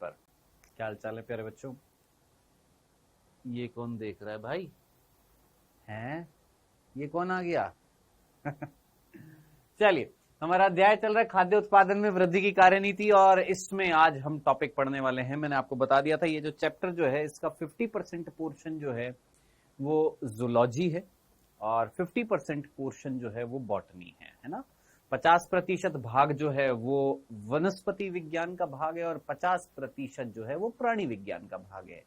पर। क्या हाल चाल है प्यारे बच्चों? ये कौन देख रहा है भाई? हैं? ये कौन आ गया? चलिए, हमारा अध्याय चल रहा है खाद्य उत्पादन में वृद्धि की कार्यनीति, और इसमें आज हम टॉपिक पढ़ने वाले हैं। मैंने आपको बता दिया था ये जो चैप्टर जो है इसका 50% पोर्शन जो है वो जूलॉजी है और 50% पोर्शन जो है वो बॉटनी है ना। 50% भाग जो है वो वनस्पति विज्ञान का भाग है और 50% जो है वो प्राणी विज्ञान का भाग है,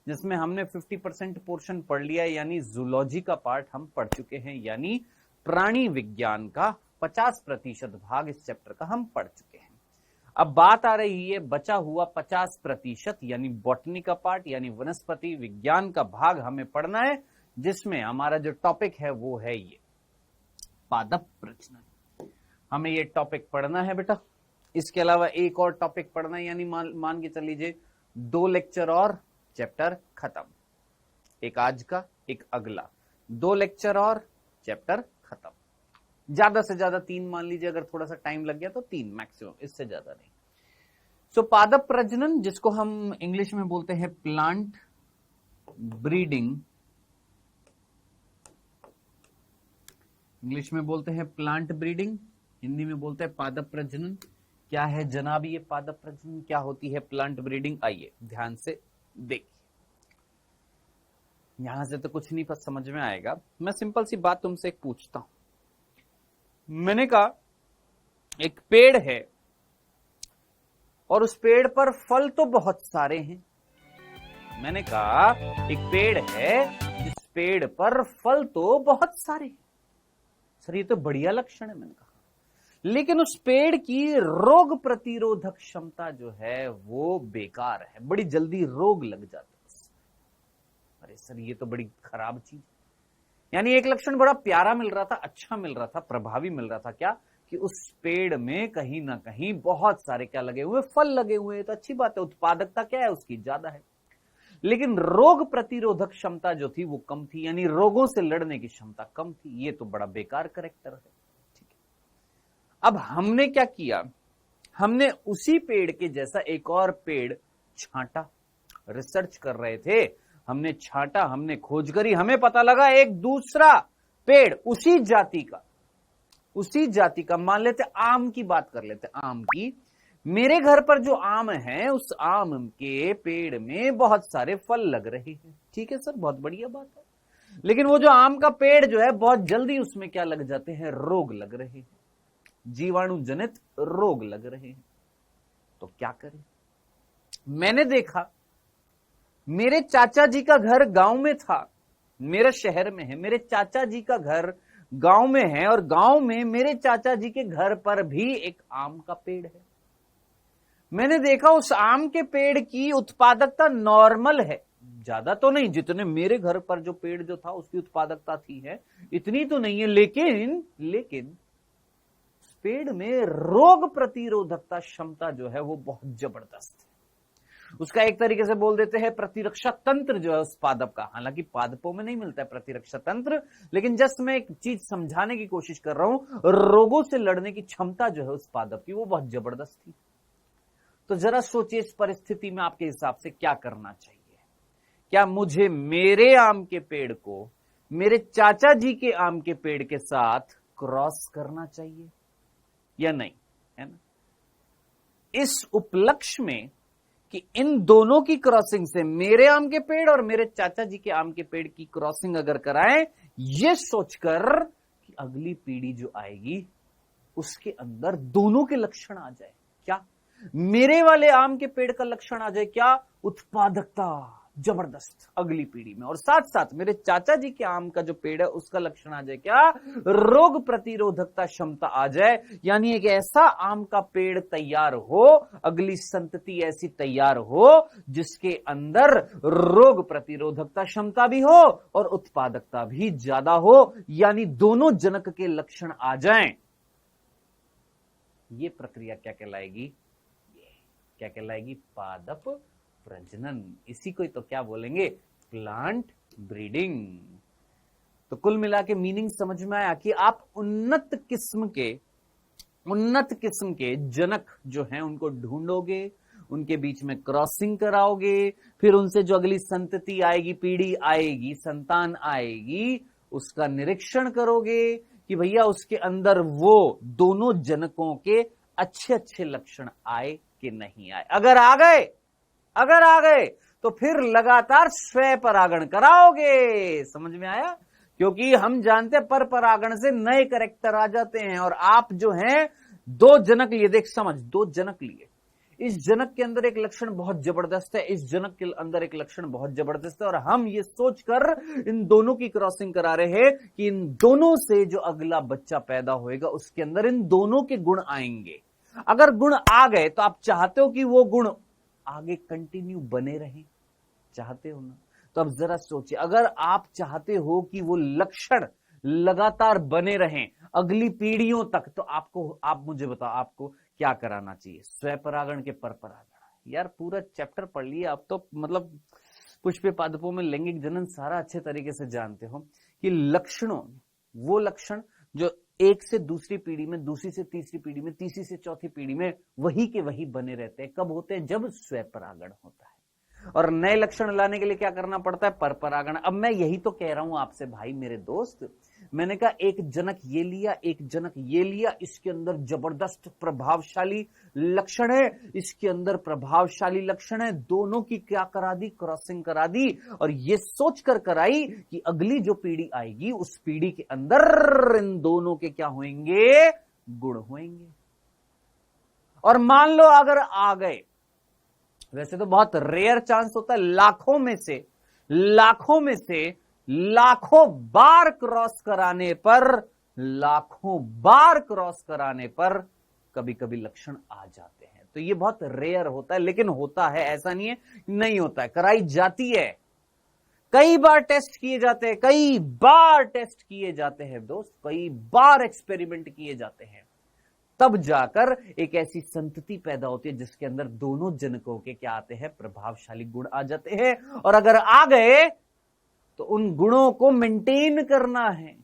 जिसमें हमने 50% पोर्शन पढ़ लिया है, यानी जूलॉजी का पार्ट हम पढ़ चुके हैं, यानी प्राणी विज्ञान का 50% भाग इस चैप्टर का हम पढ़ चुके हैं। अब बात आ रही है बचा हुआ 50%, यानी बॉटनी का पार्ट, यानी वनस्पति विज्ञान का भाग हमें पढ़ना है, जिसमें हमारा जो टॉपिक है वो है ये पादप प्रजनन। हमें ये टॉपिक पढ़ना है बेटा। इसके अलावा एक और टॉपिक पढ़ना है, यानी मान के चल लीजिए 2 लेक्चर और चैप्टर खत्म। एक आज का, एक अगला, 2 लेक्चर और चैप्टर खत्म। ज्यादा से ज्यादा 3 मान लीजिए, अगर थोड़ा सा टाइम लग गया तो 3 मैक्सिमम, इससे ज्यादा नहीं। सो पादप प्रजनन, जिसको हम इंग्लिश में बोलते हैं प्लांट ब्रीडिंग, इंग्लिश में बोलते हैं प्लांट ब्रीडिंग, हिंदी में बोलते हैं पादप प्रजनन। क्या है जनाब ये पादप प्रजनन, क्या होती है प्लांट ब्रीडिंग? आइए ध्यान से देखिए। यहां से तो कुछ नहीं समझ में आएगा। मैं सिंपल सी बात तुमसे एक पूछता हूं। मैंने कहा एक पेड़ है और उस पेड़ पर फल तो बहुत सारे हैं। मैंने कहा एक पेड़ है जिस पेड़ पर फल तो बहुत सारे हैं। सर ये तो बढ़िया लक्षण है। मैंने कहा लेकिन उस पेड़ की रोग प्रतिरोधक क्षमता जो है वो बेकार है, बड़ी जल्दी रोग लग जाते हैं। अरे सर ये तो बड़ी खराब चीज। यानी एक लक्षण बड़ा प्यारा मिल रहा था, अच्छा मिल रहा था, प्रभावी मिल रहा था। क्या? कि उस पेड़ में कहीं ना कहीं बहुत सारे क्या लगे हुए, फल लगे हुए हैं, तो अच्छी बात है, उत्पादकता क्या है उसकी ज्यादा है। लेकिन रोग प्रतिरोधक क्षमता जो थी वो कम थी, यानी रोगों से लड़ने की क्षमता कम थी। ये तो बड़ा बेकार कैरेक्टर है। ठीक है, अब हमने क्या किया, हमने उसी पेड़ के जैसा एक और पेड़ छांटा। रिसर्च कर रहे थे, हमने छांटा, हमने खोज करी, हमें पता लगा एक दूसरा पेड़ उसी जाति का, मान लेते आम की बात कर लेते, आम की। मेरे घर पर जो आम है उस आम के पेड़ में बहुत सारे फल लग रहे हैं। ठीक है सर, बहुत बढ़िया बात है। लेकिन वो जो आम का पेड़ जो है बहुत जल्दी उसमें क्या लग जाते हैं, रोग लग रहे हैं, जीवाणु जनित रोग लग रहे हैं। तो क्या करें? मैंने देखा मेरे चाचा जी का घर गांव में था, मेरा शहर में है। मेरे चाचा जी का घर गांव में है और गांव में मेरे चाचा जी के घर पर भी एक आम का पेड़ है। मैंने देखा उस आम के पेड़ की उत्पादकता नॉर्मल है, ज्यादा तो नहीं, जितने मेरे घर पर जो पेड़ जो था उसकी उत्पादकता थी है इतनी तो नहीं है, लेकिन पेड़ में रोग प्रतिरोधकता क्षमता जो है वो बहुत जबरदस्त है। उसका एक तरीके से बोल देते हैं प्रतिरक्षा तंत्र जो है उस पादप का। हालांकि पादपों में नहीं मिलता है प्रतिरक्षा तंत्र, लेकिन जस्ट मैं एक चीज समझाने की कोशिश कर रहा हूं, रोगों से लड़ने की क्षमता जो है उस पादप की वो बहुत जबरदस्त थी। तो जरा सोचिए इस परिस्थिति में आपके हिसाब से क्या करना चाहिए? क्या मुझे मेरे आम के पेड़ को मेरे चाचा जी के आम के पेड़ के साथ क्रॉस करना चाहिए या नहीं? है ना? इस उपलक्ष्य में कि इन दोनों की क्रॉसिंग से, मेरे आम के पेड़ और मेरे चाचा जी के आम के पेड़ की क्रॉसिंग अगर कराएं, ये सोचकर कि अगली पीढ़ी जो आएगी उसके अंदर दोनों के लक्षण आ जाए। क्या? मेरे वाले आम के पेड़ का लक्षण आ जाए, क्या? उत्पादकता जबरदस्त अगली पीढ़ी में, और साथ साथ मेरे चाचा जी के आम का जो पेड़ है उसका लक्षण आ जाए, क्या? रोग प्रतिरोधकता क्षमता आ जाए। यानी एक ऐसा आम का पेड़ तैयार हो, अगली संतति ऐसी तैयार हो जिसके अंदर रोग प्रतिरोधकता क्षमता भी हो और उत्पादकता भी ज्यादा हो, यानी दोनों जनक के लक्षण आ जाएं। ये प्रक्रिया क्या कहलाएगी? क्या कहलाएगी? पादप प्रजनन। इसी को तो क्या बोलेंगे? Plant breeding. तो कुल मिला के मीनिंग समझ में आया कि आप उन्नत किस्म के जनक जो हैं उनको ढूंढोगे, उनके बीच में क्रॉसिंग कराओगे, फिर उनसे जो अगली संतति आएगी, पीढ़ी आएगी, संतान आएगी, उसका निरीक्षण करोगे कि भैया उसके अंदर वो दोनों जनकों के अच्छे अच्छे लक्षण आए कि नहीं आए। अगर आ गए तो फिर लगातार स्वयं परागण कराओगे। समझ में आया? क्योंकि हम जानते हैं पर परागण से नए कैरेक्टर आ जाते हैं। और आप जो हैं 2 जनक लिए, देख समझ, 2 जनक लिए, इस जनक के अंदर एक लक्षण बहुत जबरदस्त है, इस जनक के अंदर एक लक्षण बहुत जबरदस्त है, और हम ये सोचकर इन दोनों की क्रॉसिंग करा रहे हैं कि इन दोनों से जो अगला बच्चा पैदा होएगा उसके अंदर इन दोनों के गुण आएंगे। अगर गुण आ गए तो आप चाहते हो कि वो गुण आगे कंटिन्यू बने रहें, चाहते हो ना? तो अब जरा सोचिए, अगर आप चाहते हो कि वो लक्षण लगातार बने रहें अगली पीढ़ियों तक, तो आप मुझे बताओ, आपको क्या कराना चाहिए? स्वयं परागण के पर परागण। यार पूरा चैप्टर पढ़ लिया आप तो, मतलब पुष्पे पादपों में लैंगिक जनन सारा अच्छे तरीके से जानते हो कि लक्षणों, वो लक्षण जो एक से दूसरी पीढ़ी में, दूसरी से तीसरी पीढ़ी में, तीसरी से चौथी पीढ़ी में वही के वही बने रहते हैं। कब होते हैं? जब स्वयं परागण होता है। और नए लक्षण लाने के लिए क्या करना पड़ता है? पर परागण। अब मैं यही तो कह रहा हूं आपसे भाई मेरे दोस्त, मैंने कहा एक जनक ये लिया, एक जनक ये लिया, इसके अंदर जबरदस्त प्रभावशाली लक्षण है, इसके अंदर प्रभावशाली लक्षण है, दोनों की क्या करा दी? क्रॉसिंग करा दी, और ये सोचकर कराई कि अगली जो पीढ़ी आएगी उस पीढ़ी के अंदर इन दोनों के क्या होंगे? गुण होंगे। और मान लो अगर आ गए, वैसे तो बहुत रेयर चांस होता है, लाखों में से लाखों बार क्रॉस कराने पर कभी कभी लक्षण आ जाते हैं। तो ये बहुत रेयर होता है, लेकिन होता है, ऐसा नहीं है नहीं होता है, कराई जाती है। कई बार टेस्ट किए जाते हैं दोस्त, कई बार एक्सपेरिमेंट किए जाते हैं, तब जाकर एक ऐसी संतति पैदा होती है जिसके अंदर दोनों जनकों के क्या आते हैं? प्रभावशाली गुण आ जाते हैं। और अगर आ गए तो उन गुणों को मेंटेन करना है,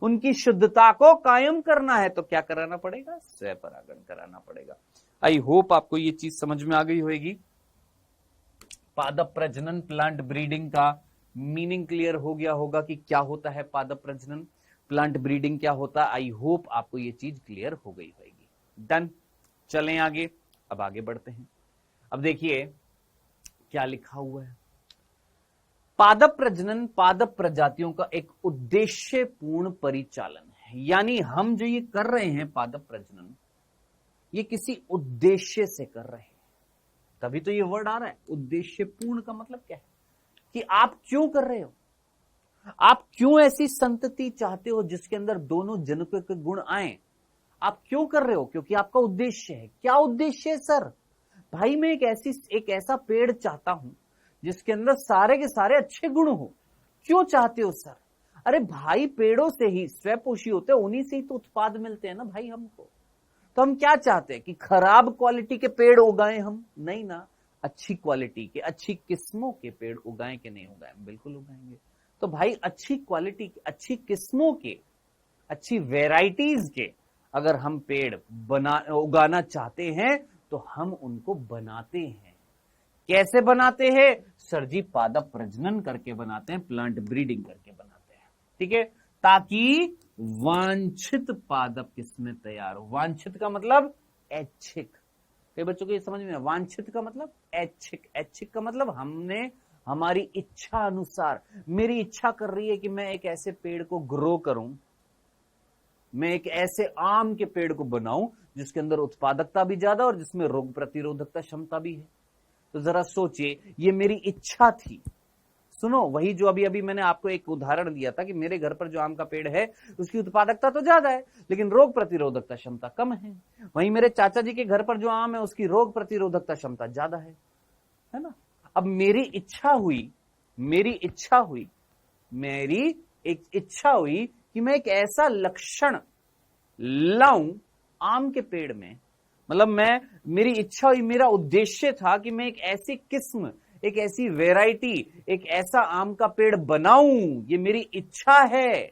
उनकी शुद्धता को कायम करना है, तो क्या कराना पड़ेगा? स्वयं परागण कराना पड़ेगा। आई होप आपको ये चीज समझ में आ गई होगी। पादप प्रजनन, प्लांट ब्रीडिंग का मीनिंग क्लियर हो गया होगा कि क्या होता है पादप प्रजनन, प्लांट ब्रीडिंग क्या होता है। आई होप आपको ये चीज क्लियर हो गई होगी। डन, चलें आगे। अब आगे बढ़ते हैं। अब देखिए क्या लिखा हुआ है। पादप प्रजनन पादप प्रजातियों का एक उद्देश्यपूर्ण परिचालन है। यानी हम जो ये कर रहे हैं पादप प्रजनन, ये किसी उद्देश्य से कर रहे हैं, तभी तो ये वर्ड आ रहा है। उद्देश्यपूर्ण का मतलब क्या है? कि आप क्यों कर रहे हो, आप क्यों ऐसी संतति चाहते हो जिसके अंदर दोनों जनकों के गुण आए? आप क्यों कर रहे हो? क्योंकि आपका उद्देश्य है। क्या उद्देश्य है सर? भाई मैं एक ऐसा पेड़ चाहता हूं जिसके अंदर सारे के सारे अच्छे गुण हो। क्यों चाहते हो सर? अरे भाई पेड़ों से ही स्वयंपोषी होते हैं, उन्हीं से ही तो उत्पाद मिलते हैं ना भाई हमको। तो हम क्या चाहते हैं कि खराब क्वालिटी के पेड़ उगाएं हम? नहीं ना, अच्छी क्वालिटी के, अच्छी किस्मों के पेड़ उगाएं कि नहीं उगाएं? बिल्कुल उगाएंगे। तो भाई अच्छी क्वालिटी के, अच्छी किस्मों के, अच्छी वेराइटीज के अगर हम पेड़ उगाना चाहते हैं तो हम उनको बनाते हैं। कैसे बनाते हैं सर जी? पादप प्रजनन करके बनाते हैं, प्लांट ब्रीडिंग करके बनाते हैं। ठीक है, ताकि वांछित पादप किस्में तैयार हो। वांछित का मतलब ऐच्छिक। कई बच्चों को ये समझ में, वांछित का मतलब ऐच्छिक। ऐच्छिक का मतलब हमने हमारी इच्छा अनुसार, मेरी इच्छा कर रही है कि मैं एक ऐसे पेड़ को ग्रो करूं, मैं एक ऐसे आम के पेड़ को बनाऊं जिसके अंदर उत्पादकता भी ज्यादा और जिसमें रोग प्रतिरोधकता क्षमता भी है। तो जरा सोचिए, ये मेरी इच्छा थी। सुनो, वही जो अभी अभी मैंने आपको एक उदाहरण दिया था कि मेरे घर पर जो आम का पेड़ है उसकी उत्पादकता तो ज्यादा है लेकिन रोग प्रतिरोधकता क्षमता कम है। वहीं मेरे चाचा जी के घर पर जो आम है उसकी रोग प्रतिरोधकता क्षमता ज्यादा है ना। अब मेरी एक इच्छा हुई कि मैं एक ऐसा लक्षण लाऊं आम के पेड़ में, मतलब मेरी इच्छा हुई, मेरा उद्देश्य था कि मैं एक ऐसी किस्म, एक ऐसी वैरायटी, एक ऐसा आम का पेड़ बनाऊं। ये मेरी इच्छा है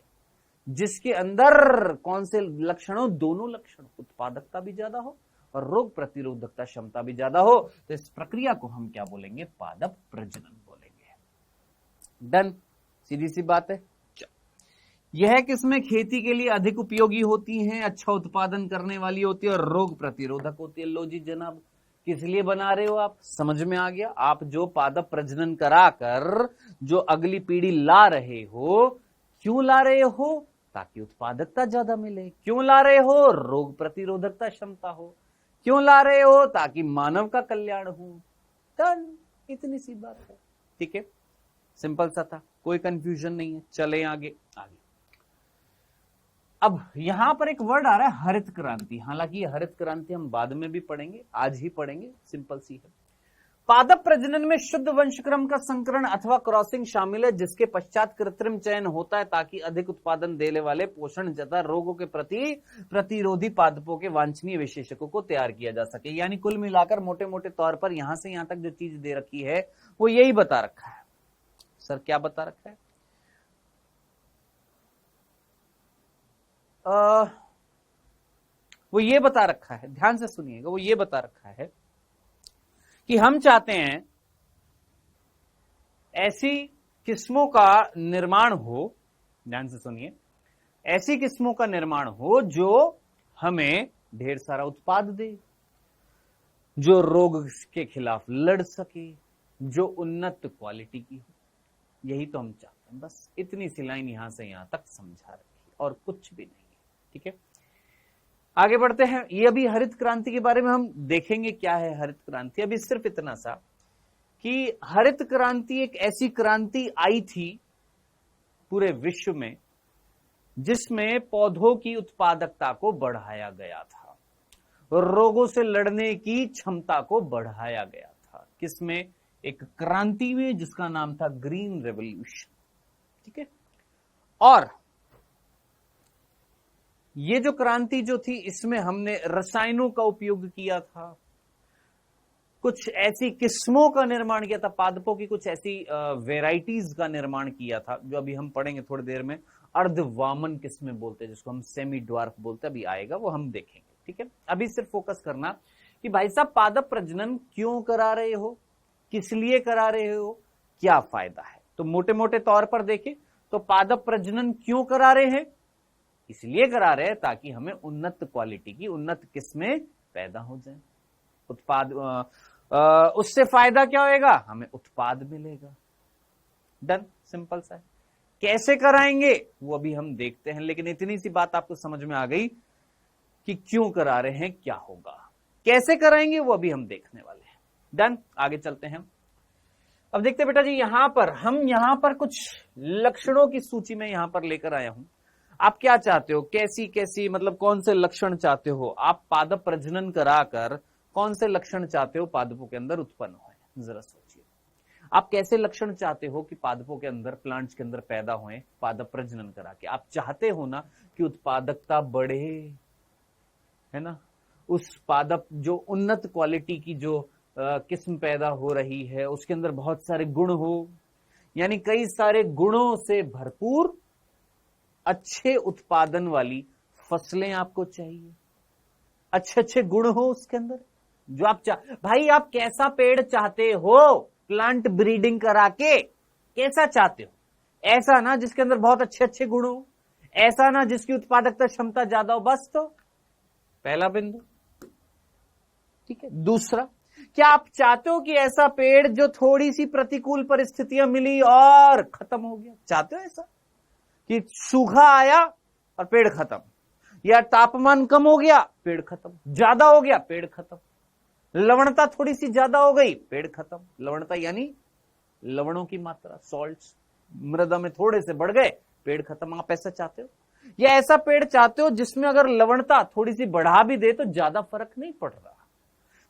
जिसके अंदर कौन से लक्षण हो? दोनों लक्षण, उत्पादकता भी ज्यादा हो और रोग प्रतिरोधकता क्षमता भी ज्यादा हो, तो इस प्रक्रिया को हम क्या बोलेंगे? पादप प्रजनन बोलेंगे। डन, सीधी सी बात है। यह किस्में खेती के लिए अधिक उपयोगी होती हैं, अच्छा उत्पादन करने वाली होती है और रोग प्रतिरोधक होती है। लो जी जनाब, किस लिए बना रहे हो आप? समझ में आ गया। आप जो पादप प्रजनन कराकर जो अगली पीढ़ी ला रहे हो, क्यों ला रहे हो? ताकि उत्पादकता ज्यादा मिले। क्यों ला रहे हो? रोग प्रतिरोधकता क्षमता हो। क्यों ला रहे हो? ताकि मानव का कल्याण हो। डन, इतनी सी बात है। ठीक है, सिंपल सा था, कोई कंफ्यूजन नहीं है। चले आगे। अब यहां पर एक वर्ड आ रहा है हरित क्रांति। हालांकि ये हरित क्रांति हम बाद में भी पढ़ेंगे, आज ही पढ़ेंगे, सिंपल सी है। पादप प्रजनन में शुद्ध वंशक्रम का संकरण अथवा क्रॉसिंग शामिल है, जिसके पश्चात कृत्रिम चयन होता है ताकि अधिक उत्पादन देने वाले, पोषण तथा रोगों के प्रति प्रतिरोधी पादपों के वांछनीय विशेषकों को तैयार किया जा सके। यानी कुल मिलाकर मोटे मोटे तौर पर यहां से यहां तक जो चीज दे रखी है वो यही बता रखा है। सर क्या बता रखा है? वो ये बता रखा है, ध्यान से सुनिएगा, वो ये बता रखा है कि हम चाहते हैं ऐसी किस्मों का निर्माण हो, ध्यान से सुनिए, ऐसी किस्मों का निर्माण हो जो हमें ढेर सारा उत्पाद दे, जो रोग के खिलाफ लड़ सके, जो उन्नत क्वालिटी की हो। यही तो हम चाहते हैं। बस इतनी सी लाइन यहां से यहां तक समझा रखी, और कुछ भी नहीं है। ठीक है, आगे बढ़ते हैं। ये अभी हरित क्रांति के बारे में हम देखेंगे क्या है हरित क्रांति। अभी सिर्फ इतना सा कि हरित क्रांति एक ऐसी क्रांति आई थी पूरे विश्व में जिसमें पौधों की उत्पादकता को बढ़ाया गया था, रोगों से लड़ने की क्षमता को बढ़ाया गया था। किसमें? एक क्रांति में जिसका नाम था ग्रीन रेवोल्यूशन। ठीक है, और ये जो क्रांति जो थी, इसमें हमने रसायनों का उपयोग किया था, कुछ ऐसी किस्मों का निर्माण किया था, पादपों की कुछ ऐसी वेराइटीज का निर्माण किया था, जो अभी हम पढ़ेंगे थोड़ी देर में। अर्धवामन किस्में बोलते हैं, जिसको हम सेमी ड्वार्फ बोलते हैं, अभी आएगा वो हम देखेंगे। ठीक है, अभी सिर्फ फोकस करना कि भाई साहब पादप प्रजनन क्यों करा रहे हो, किस लिए करा रहे हो, क्या फायदा है। तो मोटे मोटे तौर पर देखें तो पादप प्रजनन क्यों करा रहे हैं? इसलिए करा रहे हैं ताकि हमें उन्नत क्वालिटी की उन्नत किस्में पैदा हो जाए। उत्पाद उससे फायदा क्या होएगा? हमें उत्पाद मिलेगा। डन, सिंपल सा है। कैसे कराएंगे वो अभी हम देखते हैं, लेकिन इतनी सी बात आपको समझ में आ गई कि क्यों करा रहे हैं, क्या होगा, कैसे कराएंगे वो अभी हम देखने वाले हैं। डन, आगे चलते हैं। अब देखते बेटा जी, यहां पर कुछ लक्षणों की सूची में यहां पर लेकर आया हूं। आप क्या चाहते हो, कैसी मतलब कौन से लक्षण चाहते हो आप पादप प्रजनन कराकर? कौन से लक्षण चाहते हो पादपों के अंदर उत्पन्न होए? जरा सोचिए, आप कैसे लक्षण चाहते हो कि पादपों के अंदर, प्लांट्स के अंदर पैदा होए पादप प्रजनन करा के? आप चाहते हो ना कि उत्पादकता बढ़े, है ना, उस पादप जो उन्नत क्वालिटी की जो किस्म पैदा हो रही है उसके अंदर बहुत सारे गुण हो, यानी कई सारे गुणों से भरपूर अच्छे उत्पादन वाली फसलें आपको चाहिए, अच्छे अच्छे गुण हो उसके अंदर जो आप भाई आप कैसा पेड़ चाहते हो? प्लांट ब्रीडिंग करा के कैसा चाहते हो? ऐसा ना जिसके अंदर बहुत अच्छे अच्छे गुण हो, ऐसा ना जिसकी उत्पादकता क्षमता ज्यादा हो। बस, तो पहला बिंदु। ठीक है, दूसरा, क्या आप चाहते हो कि ऐसा पेड़ जो थोड़ी सी प्रतिकूल परिस्थितियां मिली और खत्म हो गया? चाहते हो ऐसा कि सूखा आया और पेड़ खत्म, या तापमान कम हो गया पेड़ खत्म, ज्यादा हो गया पेड़ खत्म, लवणता थोड़ी सी ज्यादा हो गई पेड़ खत्म। लवणता यानी लवणों की मात्रा, सॉल्ट्स मृदा में थोड़े से बढ़ गए, पेड़ खत्म। आप ऐसा चाहते हो? या ऐसा पेड़ चाहते हो जिसमें अगर लवणता थोड़ी सी बढ़ा भी दे तो ज्यादा फर्क नहीं पड़ रहा,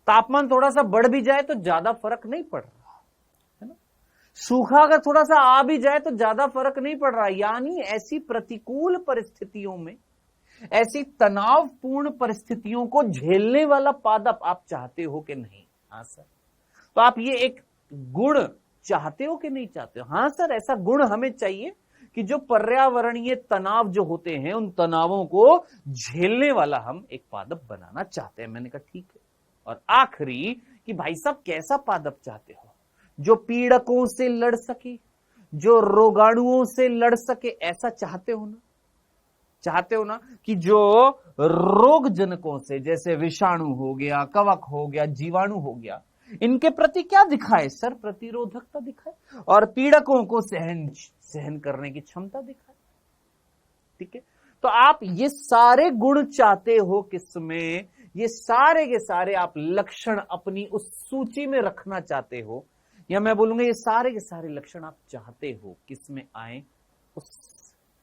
तापमान थोड़ा सा बढ़ भी जाए तो ज्यादा फर्क नहीं पड़ रहा, है ना, सूखा अगर थोड़ा सा आ भी जाए तो ज्यादा फर्क नहीं पड़ रहा। यानी ऐसी प्रतिकूल परिस्थितियों में, ऐसी तनावपूर्ण परिस्थितियों को झेलने वाला पादप आप चाहते हो कि नहीं? हाँ सर। तो आप ये एक गुण चाहते हो कि नहीं चाहते हो? हाँ सर, ऐसा गुण हमें चाहिए कि जो पर्यावरणीय तनाव जो होते हैं उन तनावों को झेलने वाला हम एक पादप बनाना चाहते हैं। मैंने कहा ठीक है। और आखिरी कि भाई साहब कैसा पादप चाहते हो? जो पीड़कों से लड़ सके, जो रोगाणुओं से लड़ सके, ऐसा चाहते हो ना? चाहते हो ना कि जो रोग जनकों से, जैसे विषाणु हो गया, कवक हो गया, जीवाणु हो गया, इनके प्रति क्या दिखाए सर? प्रतिरोधकता दिखाए। और पीड़कों को सहन करने की क्षमता दिखाए। ठीक है, तो आप ये सारे गुण चाहते हो किसमें? ये सारे के सारे आप लक्षण अपनी उस सूची में रखना चाहते हो, या मैं बोलूंगा ये सारे के सारे लक्षण आप चाहते हो किसमें आए? उस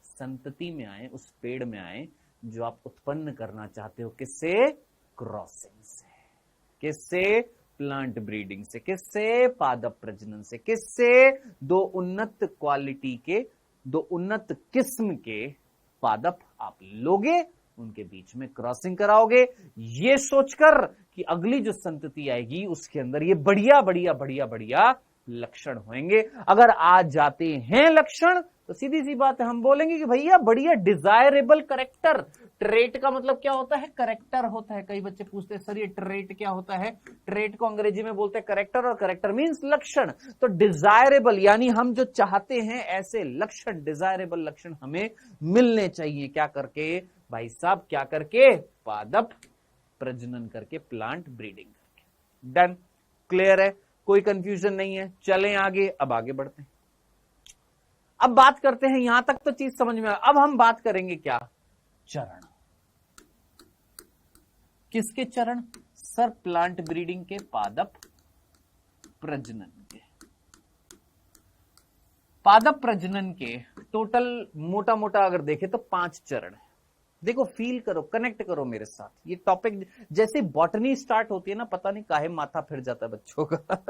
संतति में आए, उस पेड़ में आए जो आप उत्पन्न करना चाहते हो। किससे? क्रॉसिंग से। किससे? प्लांट ब्रीडिंग से। किससे? पादप प्रजनन से। किससे? दो उन्नत क्वालिटी के, दो उन्नत किस्म के पादप आप लोगे, उनके बीच में क्रॉसिंग कराओगे, ये सोचकर कि अगली जो संतति आएगी उसके अंदर ये बढ़िया बढ़िया बढ़िया बढ़िया लक्षण होंगे। अगर आ जाते हैं लक्षण तो सीधी सी बात है, हम बोलेंगे कि भैया बढ़िया डिजायरेबल करेक्टर। ट्रेट का मतलब क्या होता है? करेक्टर होता है। कई बच्चे पूछते हैं सर ये ट्रेट क्या होता है? ट्रेट को अंग्रेजी में बोलते हैं करेक्टर, और करेक्टर मींस लक्षण। तो डिजायरेबल यानी हम जो चाहते हैं ऐसे लक्षण, डिजायरेबल लक्षण हमें मिलने चाहिए। क्या करके भाई साहब? क्या करके? पादप प्रजनन करके, प्लांट ब्रीडिंग करके। डन? क्लियर है? कोई कंफ्यूजन नहीं है? चलें आगे। अब आगे बढ़ते हैं। अब बात करते हैं, यहां तक तो चीज समझ में आ। अब हम बात करेंगे क्या? चरण। किसके चरण सर? प्लांट ब्रीडिंग के, पादप प्रजनन के। पादप प्रजनन के टोटल मोटा मोटा अगर देखें तो 5 चरण है। देखो, फील करो, कनेक्ट करो मेरे साथ। ये टॉपिक जैसे बॉटनी स्टार्ट होती है ना, पता नहीं काहे माथा फिर जाता है बच्चों का।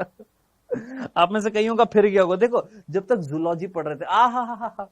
आप में से कईयों का फिर गया होगा। देखो, जब तक जूलॉजी पढ़ रहे थे, आ हा हा हा,